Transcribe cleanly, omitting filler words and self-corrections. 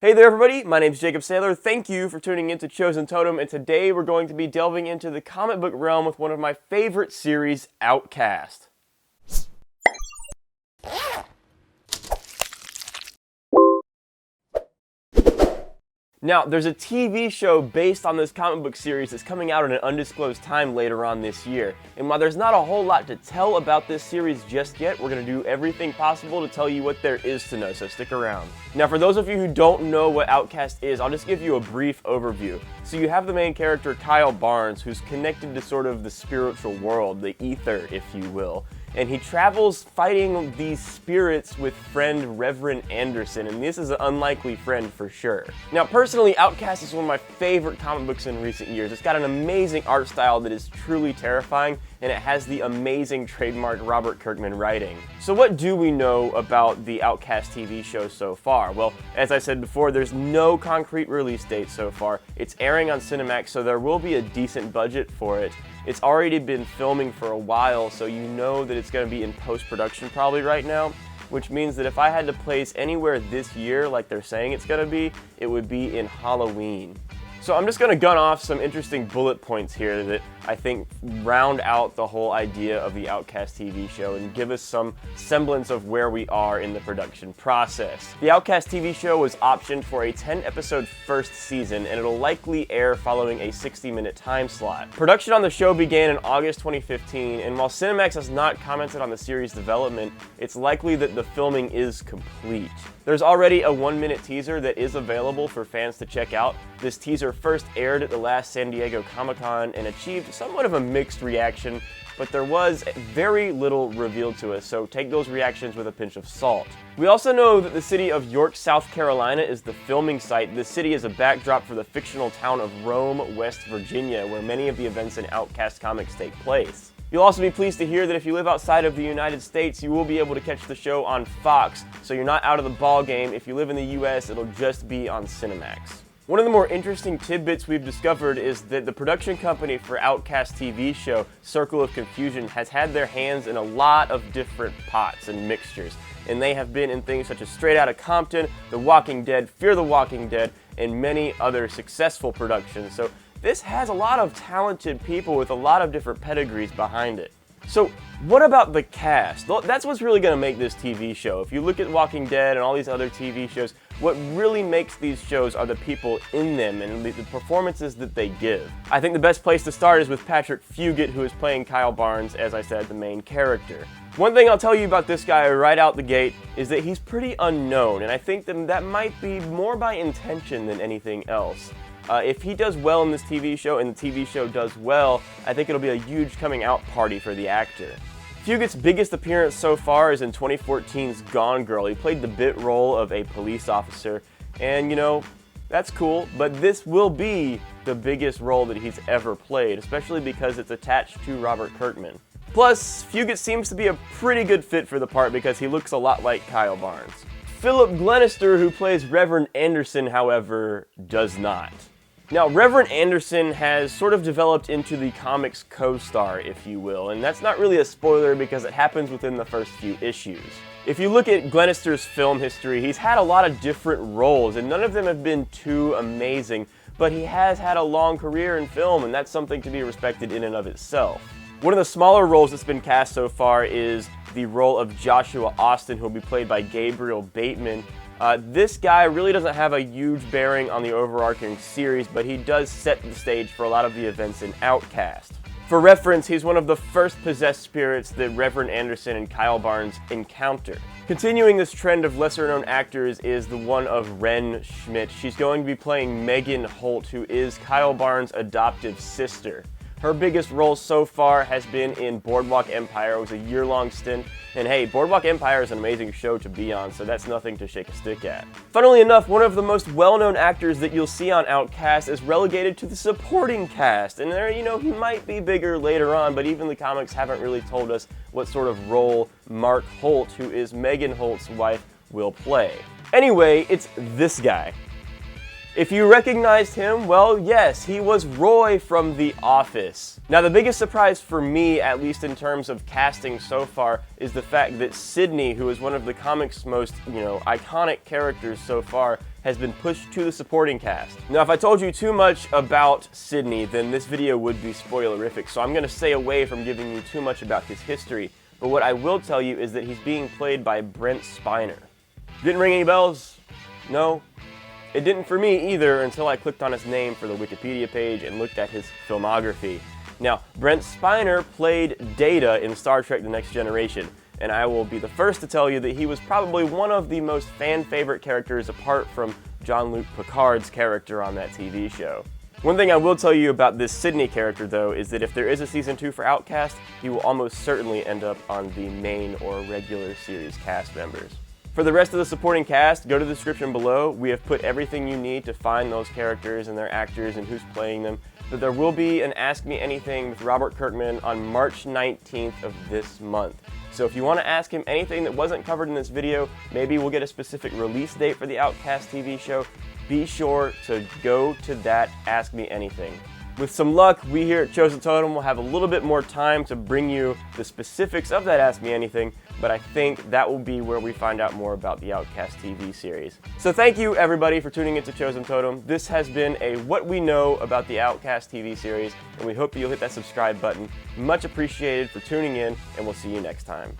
Hey there everybody, my name is Jacob Saylor. Thank you for tuning in to Chosen Totem, and today we're going to be delving into the comic book realm with one of my favorite series, Outcast. Now, there's a TV show based on this comic book series that's coming out at an undisclosed time later on this year. And while there's not a whole lot to tell about this series just yet, we're going to do everything possible to tell you what there is to know, so stick around. Now, for those of you who don't know what Outcast is, I'll just give you a brief overview. So you have the main character, Kyle Barnes, who's connected to sort of the spiritual world, the ether, if you will. And he travels fighting these spirits with friend Reverend Anderson, and this is an unlikely friend for sure. Now, personally, Outcast is one of my favorite comic books in recent years. It's got an amazing art style that is truly terrifying, and it has the amazing trademark Robert Kirkman writing. So what do we know about the Outcast TV show so far? Well, as I said before, there's no concrete release date so far. It's airing on Cinemax, so there will be a decent budget for it. It's already been filming for a while, so you know that it's going to be in post-production probably right now, which means that if I had to place anywhere this year like they're saying it's going to be, it would be in Halloween. So I'm just going to gun off some interesting bullet points here that I think round out the whole idea of the Outcast TV show and give us some semblance of where we are in the production process. The Outcast TV show was optioned for a 10-episode first season, and it'll likely air following a 60-minute time slot. Production on the show began in August 2015, and while Cinemax has not commented on the series' development, it's likely that the filming is complete. There's already a 1-minute teaser that is available for fans to check out. This teaser first aired at the last San Diego Comic-Con and achieved somewhat of a mixed reaction, but there was very little revealed to us, so take those reactions with a pinch of salt. We also know that the city of York, South Carolina is the filming site. The city is a backdrop for the fictional town of Rome, West Virginia, where many of the events in Outcast comics take place. You'll also be pleased to hear that if you live outside of the United States, you will be able to catch the show on Fox, so you're not out of the ball game. If you live in the US, it'll just be on Cinemax. One of the more interesting tidbits we've discovered is that the production company for Outcast TV show, Circle of Confusion, has had their hands in a lot of different pots and mixtures, and they have been in things such as Straight Outta Compton, The Walking Dead, Fear the Walking Dead, and many other successful productions. So this has a lot of talented people with a lot of different pedigrees behind it. So what about the cast? That's what's really going to make this TV show. If you look at Walking Dead and all these other TV shows, what really makes these shows are the people in them and the performances that they give. I think the best place to start is with Patrick Fugit, who is playing Kyle Barnes, as I said, the main character. One thing I'll tell you about this guy right out the gate is that he's pretty unknown, and I think that might be more by intention than anything else. If he does well in this TV show and the TV show does well, I think it'll be a huge coming out party for the actor. Fugit's biggest appearance so far is in 2014's Gone Girl. He played the bit role of a police officer, and you know, that's cool, but this will be the biggest role that he's ever played, especially because it's attached to Robert Kirkman. Plus, Fugit seems to be a pretty good fit for the part because he looks a lot like Kyle Barnes. Philip Glenister, who plays Reverend Anderson, however, does not. Now, Reverend Anderson has sort of developed into the comics co-star, if you will, and that's not really a spoiler because it happens within the first few issues. If you look at Glenister's film history, he's had a lot of different roles, and none of them have been too amazing, but he has had a long career in film, and that's something to be respected in and of itself. One of the smaller roles that's been cast so far is the role of Joshua Austin, who will be played by Gabriel Bateman. This guy really doesn't have a huge bearing on the overarching series, but he does set the stage for a lot of the events in Outcast. For reference, he's one of the first possessed spirits that Reverend Anderson and Kyle Barnes encounter. Continuing this trend of lesser-known actors is the one of Ren Schmidt. She's going to be playing Megan Holt, who is Kyle Barnes' adoptive sister. Her biggest role so far has been in Boardwalk Empire. It was a year-long stint, and hey, Boardwalk Empire is an amazing show to be on, so that's nothing to shake a stick at. Funnily enough, one of the most well-known actors that you'll see on Outcast is relegated to the supporting cast, and there, you know, he might be bigger later on, but even the comics haven't really told us what sort of role Mark Holt, who is Megan Holt's wife, will play. Anyway, it's this guy. If you recognized him, well, yes, he was Roy from The Office. Now, the biggest surprise for me, at least in terms of casting so far, is the fact that Sydney, who is one of the comics' most, iconic characters so far, has been pushed to the supporting cast. Now, if I told you too much about Sidney, then this video would be spoilerific, so I'm going to stay away from giving you too much about his history. But what I will tell you is that he's being played by Brent Spiner. Didn't ring any bells? No? It didn't for me either until I clicked on his name for the Wikipedia page and looked at his filmography. Now, Brent Spiner played Data in Star Trek The Next Generation, and I will be the first to tell you that he was probably one of the most fan-favorite characters apart from Jean-Luc Picard's character on that TV show. One thing I will tell you about this Sidney character, though, is that if there is a Season 2 for Outcast, he will almost certainly end up on the main or regular series cast members. For the rest of the supporting cast, go to the description below. We have put everything you need to find those characters and their actors and who's playing them. But there will be an Ask Me Anything with Robert Kirkman on March 19th of this month. So if you want to ask him anything that wasn't covered in this video, maybe we'll get a specific release date for the Outcast TV show, be sure to go to that Ask Me Anything. With some luck, we here at Chosen Totem will have a little bit more time to bring you the specifics of that Ask Me Anything, but I think that will be where we find out more about the Outcast TV series. So thank you everybody for tuning into Chosen Totem. This has been a What We Know About the Outcast TV series, and we hope that you'll hit that subscribe button. Much appreciated for tuning in, and we'll see you next time.